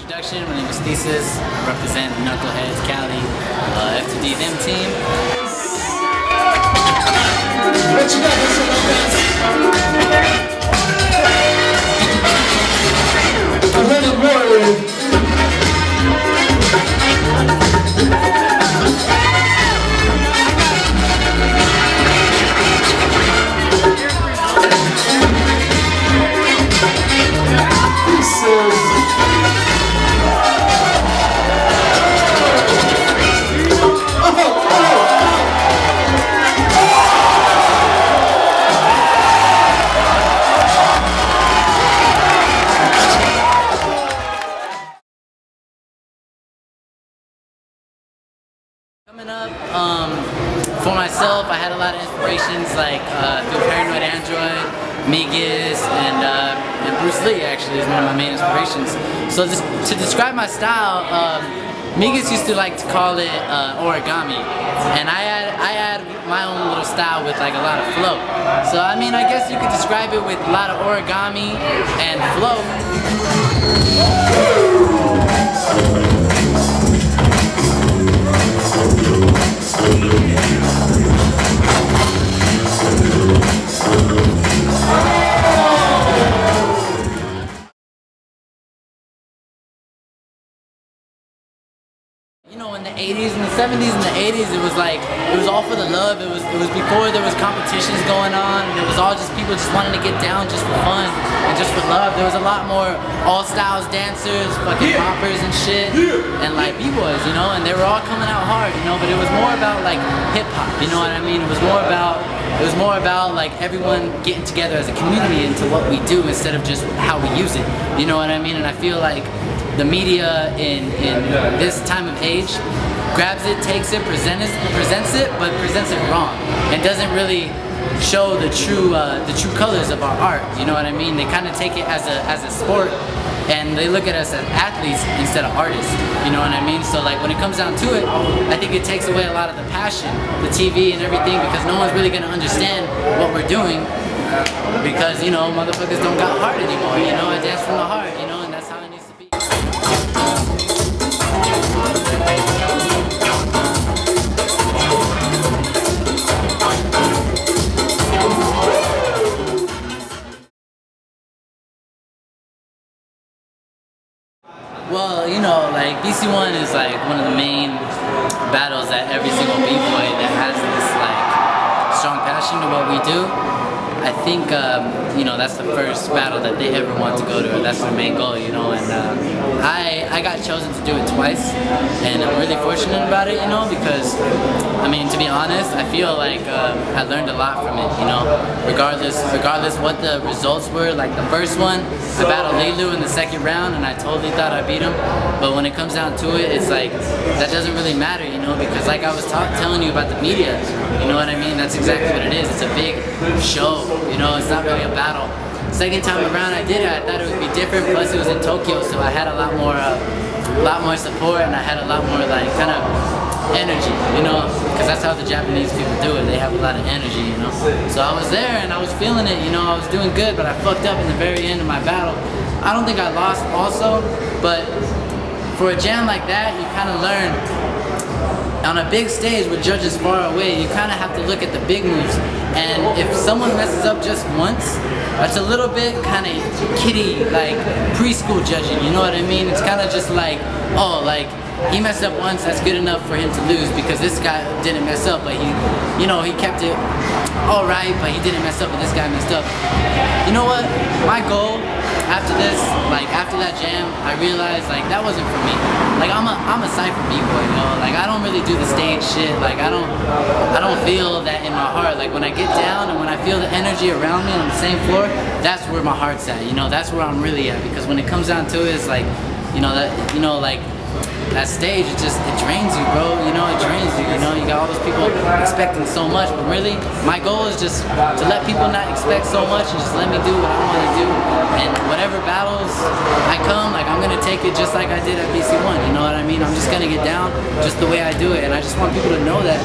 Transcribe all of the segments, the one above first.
Introduction, my name is Thesis. I represent Knuckleheads, Cali, F2D, TheM team. What you got, I'm running more. Coming up, for myself, I had a lot of inspirations like through Paranoid Android, Migos, and Bruce Lee actually is one of my main inspirations. So to describe my style, Migos used to like to call it origami, and I add my own little style with like a lot of flow. So I mean, I guess you could describe it with a lot of origami and flow. You know, in the 80s, in the 70s, and the 80s, it was like, it was all for the love. It was before there was competitions going on, and it was all just people just wanting to get down just for fun and just for love. There was a lot more all styles dancers, fucking poppers and shit, and like b-boys, you know, and they were all coming out hard, you know. But it was more about like hip hop, you know what I mean? It was more about like everyone getting together as a community into what we do instead of just how we use it, you know what I mean? And I feel like the media in this time of age grabs it, takes it, presents it, but presents it wrong, and doesn't really show the true colors of our art. You know what I mean? They kind of take it as a sport, and they look at us as athletes instead of artists. You know what I mean? So like when it comes down to it, I think it takes away a lot of the passion, the TV and everything, because no one's really gonna understand what we're doing, because you know motherfuckers don't got heart anymore. You know, I dance from the heart. You know, and that's how it needs to be. Well, you know, like BC1 is like one of the main battles that every single b-boy that has this like strong passion to what we do, I think, you know, that's the first battle that they ever want to go to, or that's their main goal, you know, and I got chosen to do it twice, and I'm really fortunate about it, you know, because, I mean, to be honest, I feel like I learned a lot from it, you know, regardless what the results were. Like the first one, I battled Lilu in the second round, and I totally thought I beat him, but when it comes down to it, it's like, that doesn't really matter, you know, because like I was telling you about the media, you know what I mean, that's exactly what it is. It's a big show. You know, it's not really a battle. Second time around I did it, I thought it would be different, plus it was in Tokyo, so I had a lot more support, and I had a lot more like kind of energy, you know, because that's how the Japanese people do it. They have a lot of energy, you know. So I was there and I was feeling it, you know, I was doing good, but I fucked up in the very end of my battle. I don't think I lost also, but for a jam like that, you kind of learn. On a big stage with judges far away, you kind of have to look at the big moves. And if someone messes up just once, that's a little bit kind of kiddie, like preschool judging, you know what I mean? It's kind of just like, oh, like, he messed up once, that's good enough for him to lose because this guy didn't mess up, but he, you know, he kept it all right, but he didn't mess up, but this guy messed up. You know what? My goal after this, like after that jam, I realized like that wasn't for me. Like I'm a cypher b-boy, you know. Like I don't really do the stage shit. Like I don't feel that in my heart. Like when I get down and when I feel the energy around me on the same floor, that's where my heart's at. You know, that's where I'm really at. Because when it comes down to it, it's like, you know, like that stage, it drains you, bro. You know, it drains you. You know, you got all those people expecting so much, but really, my goal is just to let people not expect so much and just let me do what I want to do. And whatever battles I come, like I'm gonna take it just like I did at BC1. You know what I mean? I'm just gonna get down just the way I do it, and I just want people to know that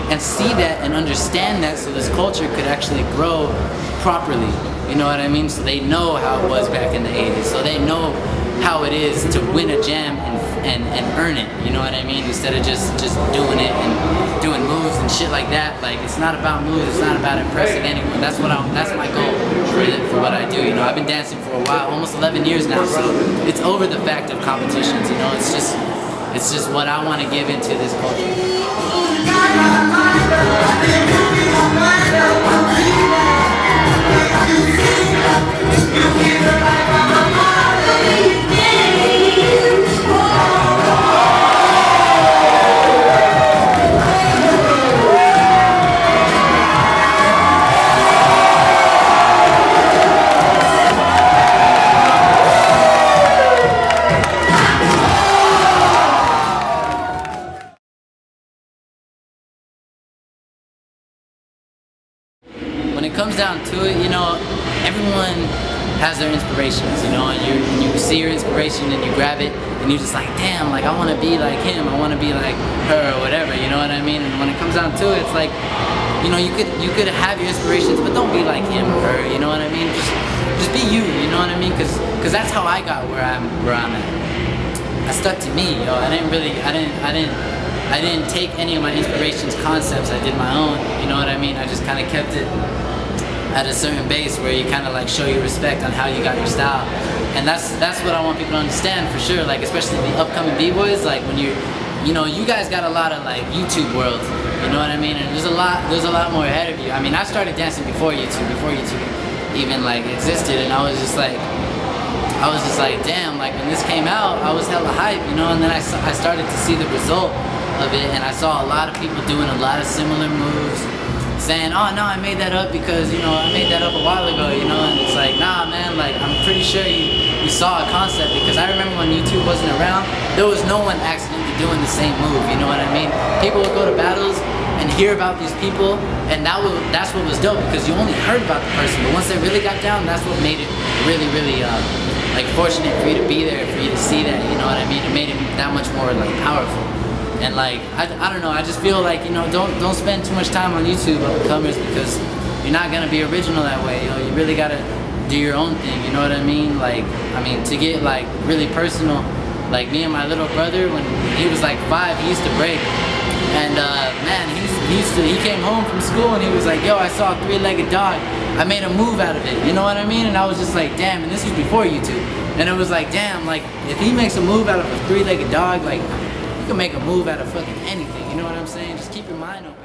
and see that and understand that, so this culture could actually grow properly. You know what I mean? So they know how it was back in the 80s. So they know how it is to win a jam and earn it, you know what I mean? Instead of just doing it and doing moves and shit like that. Like, it's not about moves, it's not about impressing anyone. That's my goal for what I do, you know. I've been dancing for a while, almost 11 years now, so it's over the fact of competitions, you know. It's just what I want to give into this culture. When it comes down to it, you know, everyone has their inspirations, you know, and you see your inspiration and you grab it and you're just like, damn, like I want to be like him, I want to be like her or whatever, you know what I mean? And when it comes down to it, it's like, you know, you could have your inspirations, but don't be like him or her, you know what I mean? Just be you, you know what I mean? Because that's how I got where I'm at. I stuck to me, yo. I didn't take any of my inspirations concepts. I did my own, you know what I mean? I just kind of kept it at a certain base where you kind of like show your respect on how you got your style. And that's what I want people to understand for sure, like especially the upcoming b-boys, like when you know, you guys got a lot of like YouTube world, you know what I mean? And there's a lot more ahead of you. I mean, I started dancing before YouTube even like existed, and I was just like, damn, like when this came out, I was hella hype, you know, and then I started to see the result of it, and I saw a lot of people doing a lot of similar moves, saying, oh no, I made that up because, you know, I made that up a while ago, you know, and it's like, nah man, like I'm pretty sure you saw a concept, because I remember when YouTube wasn't around, there was no one accidentally doing the same move, you know what I mean? People would go to battles and hear about these people, and that's what was dope, because you only heard about the person, but once they really got down, that's what made it really, really like fortunate for you to be there, for you to see that, you know what I mean? It made it that much more like powerful. And like, I don't know, I just feel like, you know, don't spend too much time on YouTube up-and-comers, because you're not gonna be original that way, you know. You really gotta do your own thing, you know what I mean? Like, I mean, to get like really personal, like me and my little brother, when he was like 5, he used to break. And man, he came home from school and he was like, yo, I saw a 3-legged dog. I made a move out of it, you know what I mean? And I was just like, damn, and this was before YouTube. And it was like, damn, like, if he makes a move out of a 3-legged dog, like, you can make a move out of fucking anything, you know what I'm saying? Just keep your mind open.